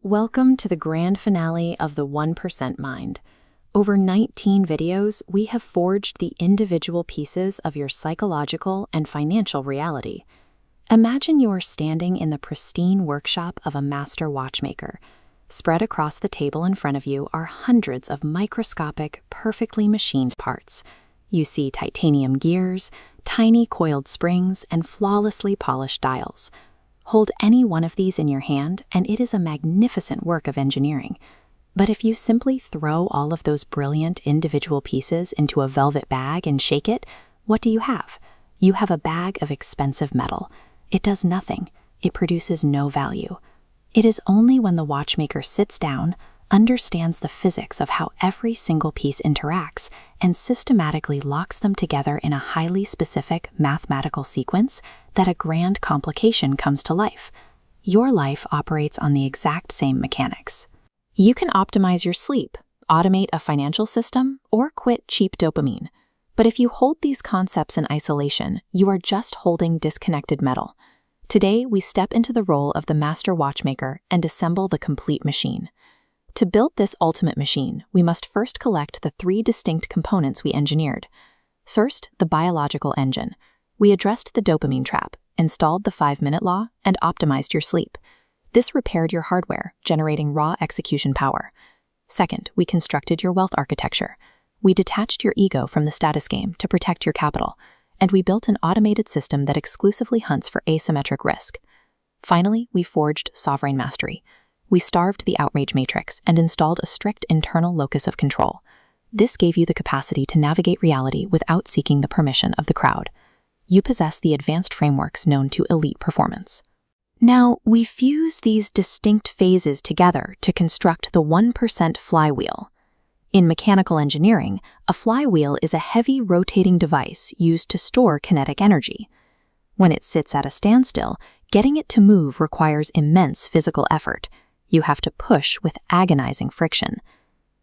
Welcome to the grand finale of the 1% Mind. Over 19 videos, we have forged the individual pieces of your psychological and financial reality. Imagine you're standing in the pristine workshop of a master watchmaker. Spread across the table in front of you are hundreds of microscopic, perfectly machined parts. You see titanium gears, tiny coiled springs, and flawlessly polished dials. Hold any one of these in your hand, and it is a magnificent work of engineering. But if you simply throw all of those brilliant individual pieces into a velvet bag and shake it, what do you have? You have a bag of expensive metal. It does nothing. It produces no value. It is only when the watchmaker sits down, understands the physics of how every single piece interacts, and systematically locks them together in a highly specific mathematical sequence that a grand complication comes to life. Your life operates on the exact same mechanics. You can optimize your sleep, automate a financial system, or quit cheap dopamine. But if you hold these concepts in isolation, you are just holding disconnected metal. Today, we step into the role of the master watchmaker and assemble the complete machine. To build this ultimate machine, we must first collect the three distinct components we engineered. First, the biological engine. We addressed the dopamine trap, installed the 5-minute law, and optimized your sleep. This repaired your hardware, generating raw execution power. Second, we constructed your wealth architecture. We detached your ego from the status game to protect your capital, and we built an automated system that exclusively hunts for asymmetric risk. Finally, we forged sovereign mastery. We starved the outrage matrix and installed a strict internal locus of control. This gave you the capacity to navigate reality without seeking the permission of the crowd. You possess the advanced frameworks known to elite performance. Now, we fuse these distinct phases together to construct the 1% flywheel. In mechanical engineering, a flywheel is a heavy rotating device used to store kinetic energy. When it sits at a standstill, getting it to move requires immense physical effort. You have to push with agonizing friction.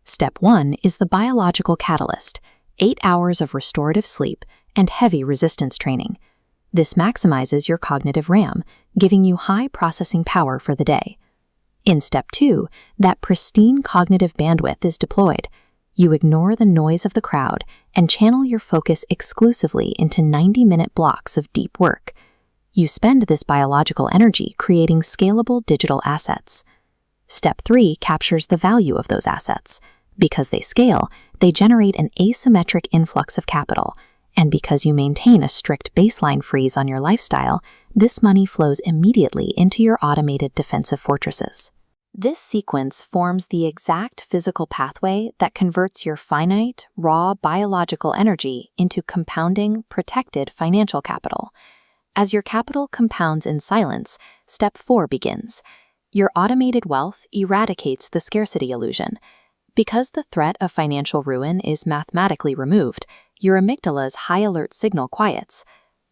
Step 1 is the biological catalyst, 8 hours of restorative sleep and heavy resistance training. This maximizes your cognitive RAM, giving you high processing power for the day. In Step 2, that pristine cognitive bandwidth is deployed. You ignore the noise of the crowd and channel your focus exclusively into 90-minute blocks of deep work. You spend this biological energy creating scalable digital assets. Step 3 captures the value of those assets. Because they scale, they generate an asymmetric influx of capital, and because you maintain a strict baseline freeze on your lifestyle, this money flows immediately into your automated defensive fortresses. This sequence forms the exact physical pathway that converts your finite, raw biological energy into compounding, protected financial capital. As your capital compounds in silence, Step 4 begins. Your automated wealth eradicates the scarcity illusion. Because the threat of financial ruin is mathematically removed, your amygdala's high alert signal quiets.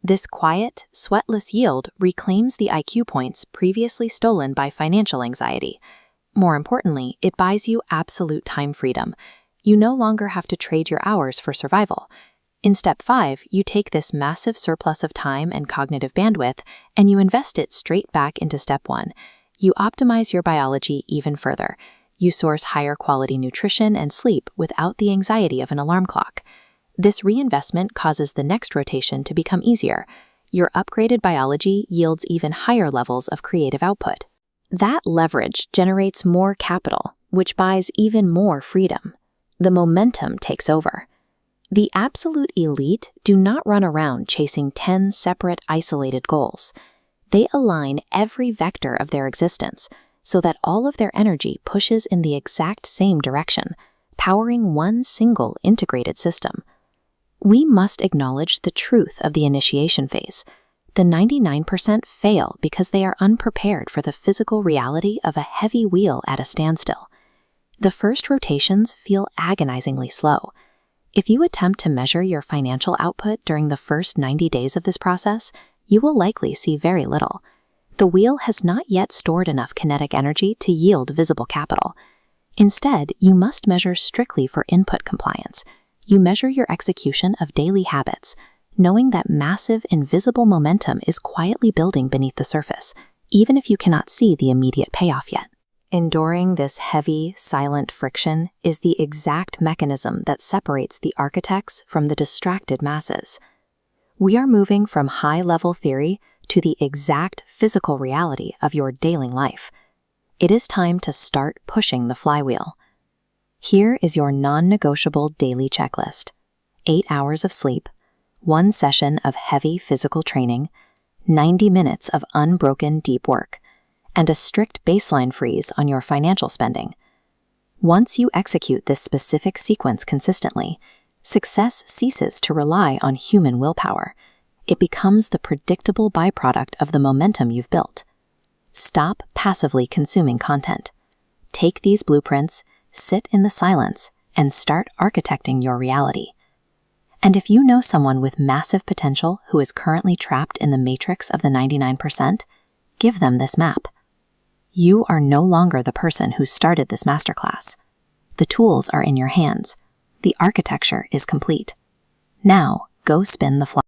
This quiet, sweatless yield reclaims the IQ points previously stolen by financial anxiety. More importantly, it buys you absolute time freedom. You no longer have to trade your hours for survival. In Step 5, you take this massive surplus of time and cognitive bandwidth, and you invest it straight back into Step 1. You optimize your biology even further. You source higher quality nutrition and sleep without the anxiety of an alarm clock. This reinvestment causes the next rotation to become easier. Your upgraded biology yields even higher levels of creative output. That leverage generates more capital, which buys even more freedom. The momentum takes over. The absolute elite do not run around chasing 10 separate, isolated goals. They align every vector of their existence so that all of their energy pushes in the exact same direction, powering one single integrated system. We must acknowledge the truth of the initiation phase. The 99% fail because they are unprepared for the physical reality of a heavy wheel at a standstill. The first rotations feel agonizingly slow. If you attempt to measure your financial output during the first 90 days of this process, you will likely see very little. The wheel has not yet stored enough kinetic energy to yield visible capital. Instead, you must measure strictly for input compliance. You measure your execution of daily habits, knowing that massive, invisible momentum is quietly building beneath the surface, even if you cannot see the immediate payoff yet. Enduring this heavy, silent friction is the exact mechanism that separates the architects from the distracted masses. We are moving from high-level theory to the exact physical reality of your daily life. It is time to start pushing the flywheel. Here is your non-negotiable daily checklist: 8 hours of sleep, 1 session of heavy physical training, 90 minutes of unbroken deep work, and a strict baseline freeze on your financial spending. Once you execute this specific sequence consistently, success ceases to rely on human willpower. It becomes the predictable byproduct of the momentum you've built. Stop passively consuming content. Take these blueprints, sit in the silence, and start architecting your reality. And if you know someone with massive potential who is currently trapped in the matrix of the 99%, give them this map. You are no longer the person who started this masterclass. The tools are in your hands. The architecture is complete. Now, go spin the flywheel.